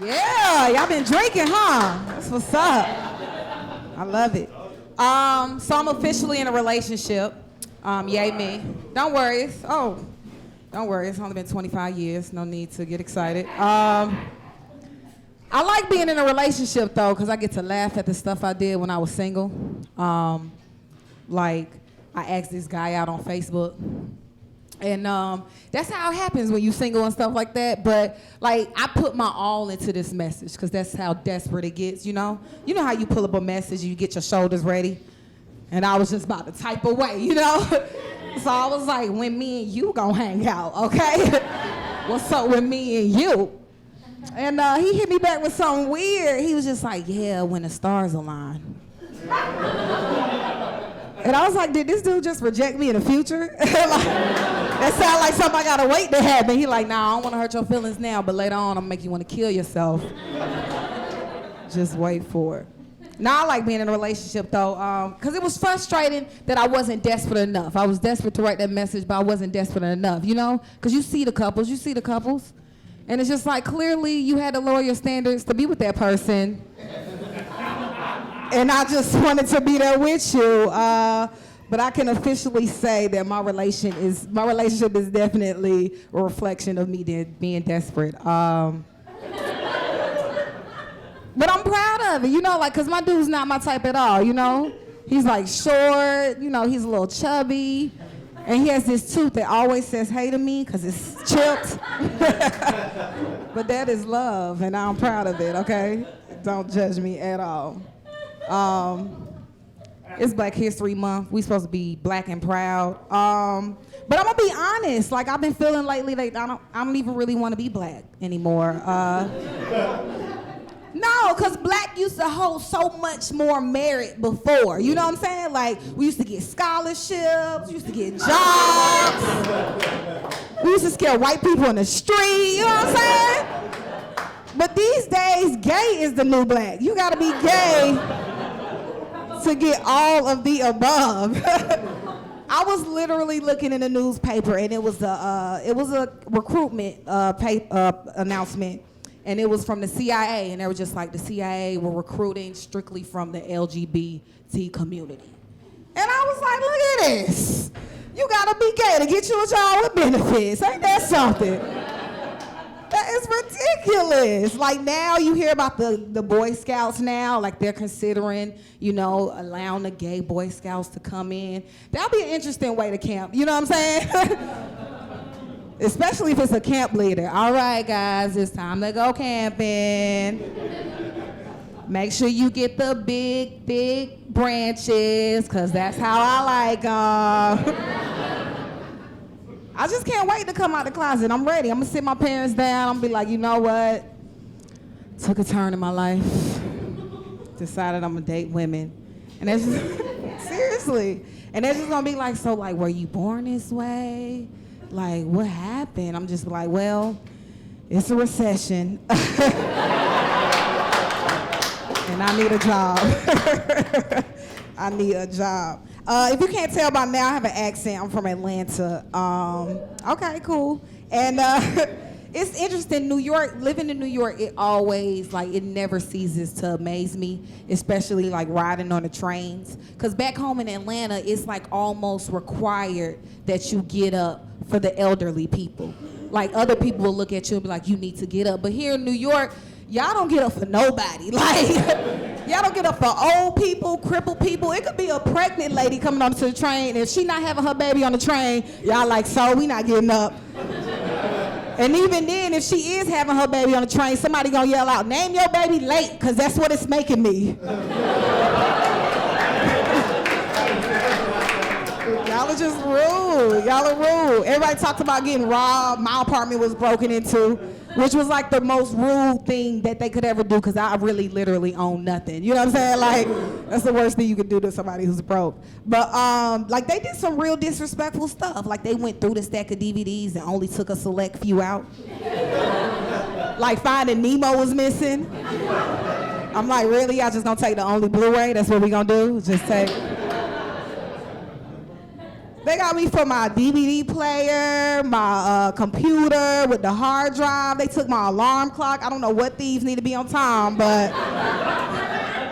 Yeah, y'all been drinking, huh? That's what's up. I love it. So I'm officially in a relationship. Yay me. Don't worry. Don't worry. It's only been 25 years. No need to get excited. I like being in a relationship though, because I get to laugh at the stuff I did when I was single. Like I asked this guy out on Facebook. And that's how it happens when you single and stuff like that. But like I put my all into this message because that's how desperate it gets, you know? You know how you pull up a message, you get your shoulders ready? And I was just about to type away, you know? So I was like, when me and you gonna hang out, okay? What's up with me and you? And he hit me back with something weird. He was just like, yeah, when the stars align. And I was like, did this dude just reject me in the future? That sounds like something I gotta wait to happen. He like, nah, I don't wanna hurt your feelings now, but later on, I'm gonna make you wanna kill yourself. Just wait for it. Now I like being in a relationship though, because it was frustrating that I wasn't desperate enough. I was desperate to write that message, but I wasn't desperate enough, you know? Because you see the couples. And it's just like, clearly you had to lower your standards to be with that person. And I just wanted to be there with you. But I can officially say that my relationship is definitely a reflection of me being desperate. But I'm proud of it, you know, like, cause my dude's not my type at all, you know? He's like short, you know, he's a little chubby. And he has this tooth that always says hey to me cause it's chipped. But that is love and I'm proud of it, okay? Don't judge me at all. It's Black History Month. We supposed to be black and proud. But I'm gonna be honest, like I've been feeling lately like I don't even really wanna be black anymore. No, because black used to hold so much more merit before. You know what I'm saying? Like, we used to get scholarships, we used to get jobs. We used to scare white people in the street, you know what I'm saying? But these days, gay is the new black. You gotta be gay to get all of the above. I was literally looking in the newspaper and it was a recruitment announcement. And it was from the CIA, and they were just like, the CIA were recruiting strictly from the LGBT community. And I was like, look at this. You gotta be gay to get you a job with benefits. Ain't that something? That is ridiculous. Like now you hear about the Boy Scouts now, like they're considering, you know, allowing the gay Boy Scouts to come in. That'll be an interesting way to camp, you know what I'm saying? Especially if it's a camp leader. All right, guys, it's time to go camping. Make sure you get the big, big branches, because that's how I like them. I just can't wait to come out the closet. I'm ready. I'm going to sit my parents down. I'm going to be like, you know what? Took a turn in my life. Decided I'm going to date women. And that's just, seriously. And they're just going to be like, so, like, were you born this way? Like, what happened? I'm just like, well, it's a recession. And I need a job. I need a job. If you can't tell by now, I have an accent. I'm from Atlanta. Okay, cool. And it's interesting, New York, living in New York, it always, like, it never ceases to amaze me, especially, like, riding on the trains. Because back home in Atlanta, it's, like, almost required that you get up for the elderly people. Like, other people will look at you and be like, you need to get up. But here in New York, y'all don't get up for nobody. Like, y'all don't get up for old people, crippled people. It could be a pregnant lady coming onto the train. If she not having her baby on the train, y'all like, so we not getting up. And even then, if she is having her baby on the train, somebody gonna yell out, name your baby late, because that's what it's making me. Y'all are just rude. Y'all are rude. Everybody talked about getting robbed. My apartment was broken into, which was like the most rude thing that they could ever do because I really literally own nothing. You know what I'm saying? Like, that's the worst thing you could do to somebody who's broke. But like they did some real disrespectful stuff. Like they went through the stack of DVDs and only took a select few out. Like Finding Nemo was missing. I'm like, really? Y'all just gonna take the only Blu-ray? That's what we gonna do? Just take... They got me for my DVD player, my computer with the hard drive. They took my alarm clock. I don't know what thieves need to be on time, but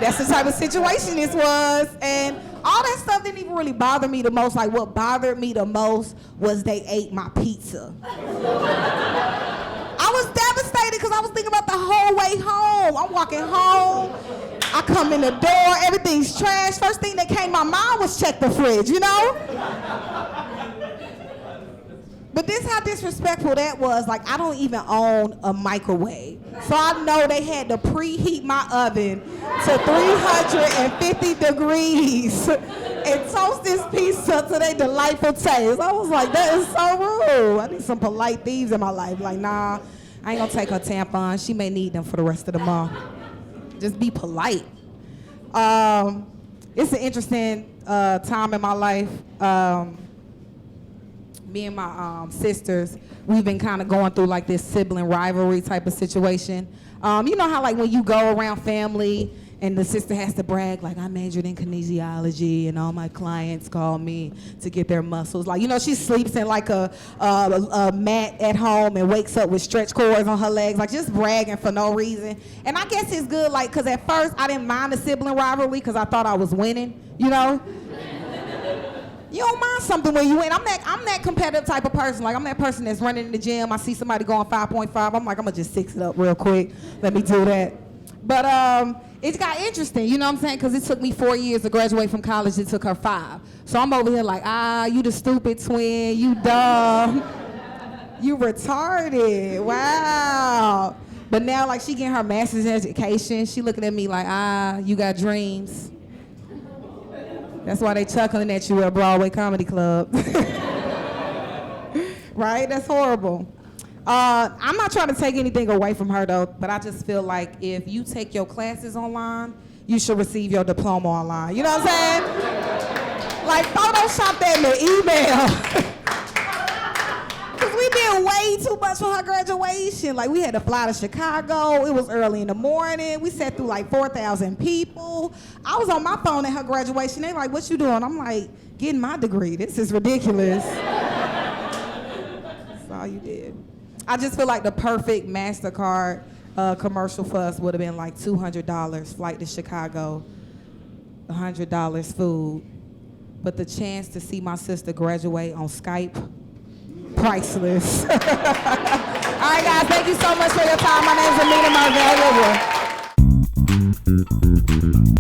that's the type of situation this was. And all that stuff didn't even really bother me the most. Like, what bothered me the most was they ate my pizza. I was devastated because I was thinking about the whole way home. I'm walking home. I come in the door, everything's trash. First thing that came to my mind was check the fridge, you know? But this how disrespectful that was. Like, I don't even own a microwave. So I know they had to preheat my oven to 350 degrees and toast this pizza to their delightful taste. I was like, that is so rude. I need some polite thieves in my life. Like, nah, I ain't gonna take her tampons. She may need them for the rest of the month. Just be polite. It's an interesting time in my life. Me and my sisters, we've been kind of going through like this sibling rivalry type of situation. You know how like when you go around family and the sister has to brag, like, I majored in kinesiology and all my clients call me to get their muscles. Like, you know, she sleeps in like a mat at home and wakes up with stretch cords on her legs, like just bragging for no reason. And I guess it's good, like, because at first I didn't mind the sibling rivalry because I thought I was winning, you know? You don't mind something when you win. I'm that competitive type of person. Like, I'm that person that's running in the gym. I see somebody going 5.5. I'm like, I'm going to just 6 it up real quick. Let me do that. But it got interesting, you know what I'm saying? Because it took me 4 years to graduate from college. It took her 5. So I'm over here like, you the stupid twin. You dumb. You retarded. Wow. But now, like, she getting her master's in education. She looking at me like, you got dreams. That's why they chuckling at you at Broadway Comedy Club. Right? That's horrible. I'm not trying to take anything away from her, though, but I just feel like if you take your classes online, you should receive your diploma online. You know what I'm saying? Like, Photoshop that in the email. Because we did way too much for her graduation. Like, we had to fly to Chicago. It was early in the morning. We sat through like 4,000 people. I was on my phone at her graduation. They like, what you doing? I'm like, getting my degree. This is ridiculous. That's all you did. I just feel like the perfect MasterCard commercial for us would have been like $200 flight to Chicago, $100 food. But the chance to see my sister graduate on Skype, priceless. All right, guys, thank you so much for your time. My name is Aminah Imani.